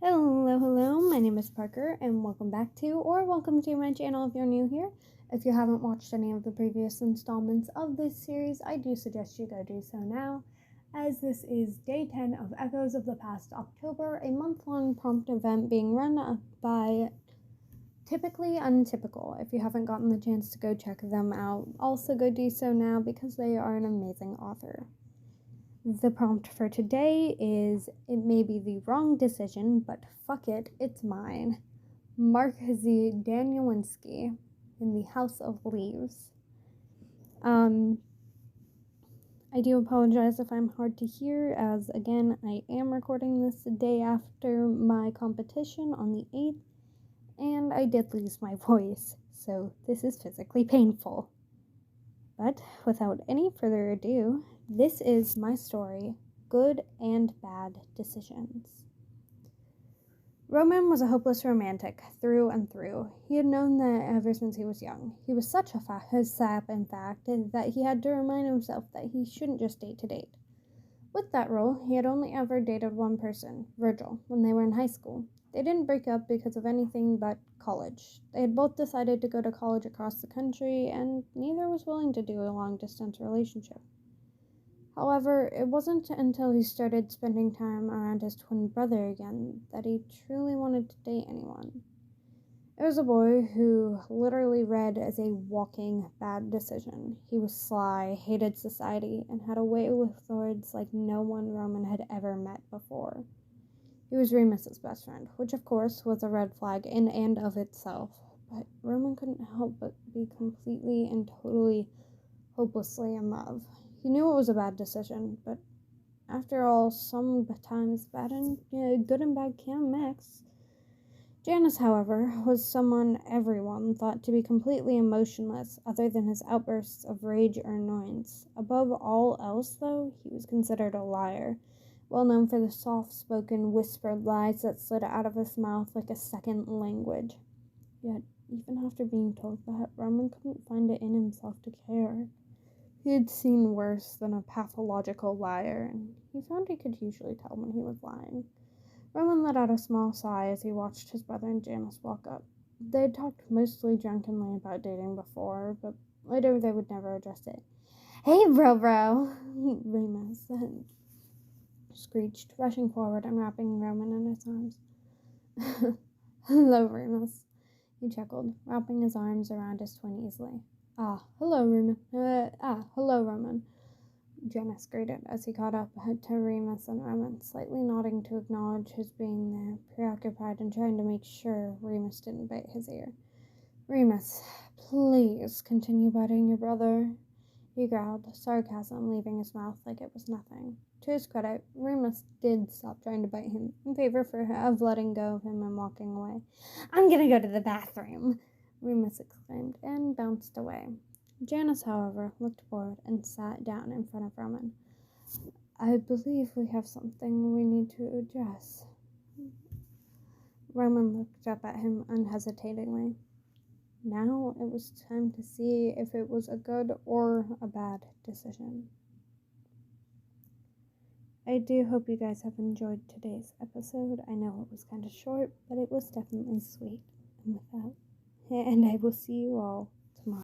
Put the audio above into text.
Hello, my name is Parker, and welcome to my channel if you're new here. If you haven't watched any of the previous installments of this series, I do suggest you go do so now, as this is day 10 of Echoes of the Past October, a month-long prompt event being run by Typically Untypical. If you haven't gotten the chance to go check them out, also go do so now because they are an amazing author. The prompt for today is, it may be the wrong decision, but fuck it, it's mine. Mark Z. Danielewski in the House of Leaves. I do apologize if I'm hard to hear, as again, I am recording this the day after my competition on the 8th, and I did lose my voice, so this is physically painful. But without any further ado, this is my story, Good and Bad Decisions. Roman was a hopeless romantic, through and through. He had known that ever since he was young. He was such a sap, in fact, that he had to remind himself that he shouldn't just date to date. With that rule, he had only ever dated one person, Virgil, when they were in high school. They didn't break up because of anything but college. They had both decided to go to college across the country, and neither was willing to do a long-distance relationship. However, it wasn't until he started spending time around his twin brother again that he truly wanted to date anyone. It was a boy who literally read as a walking bad decision. He was sly, hated society, and had a way with words like no one Roman had ever met before. He was Remus's best friend, which of course was a red flag in and of itself, but Roman couldn't help but be completely and totally hopelessly in love. He knew it was a bad decision, but after all, sometimes good and bad can mix. Janice, however, was someone everyone thought to be completely emotionless other than his outbursts of rage or annoyance. Above all else, though, he was considered a liar, well known for the soft-spoken, whispered lies that slid out of his mouth like a second language. Yet, even after being told that, Roman couldn't find it in himself to care. He had seen worse than a pathological liar, and he found he could usually tell when he was lying. Roman let out a small sigh as he watched his brother and Janice walk up. They had talked mostly drunkenly about dating before, but later they would never address it. "Hey, bro," Remus screeched, rushing forward and wrapping Roman in his arms. "Hello, Remus," he chuckled, wrapping his arms around his twin easily. Hello, Roman," Janice greeted as he caught up to Remus and Roman, slightly nodding to acknowledge his being there, preoccupied and trying to make sure Remus didn't bite his ear. "Remus, please continue biting your brother," he growled, sarcasm leaving his mouth like it was nothing. To his credit, Remus did stop trying to bite him, in favor of letting go of him and walking away. "I'm gonna go to the bathroom," Remus exclaimed, and bounced away. Janice, however, looked bored and sat down in front of Roman. "I believe we have something we need to address." Roman looked up at him unhesitatingly. Now it was time to see if it was a good or a bad decision. I do hope you guys have enjoyed today's episode. I know it was kind of short, but it was definitely sweet. And with that, and I will see you all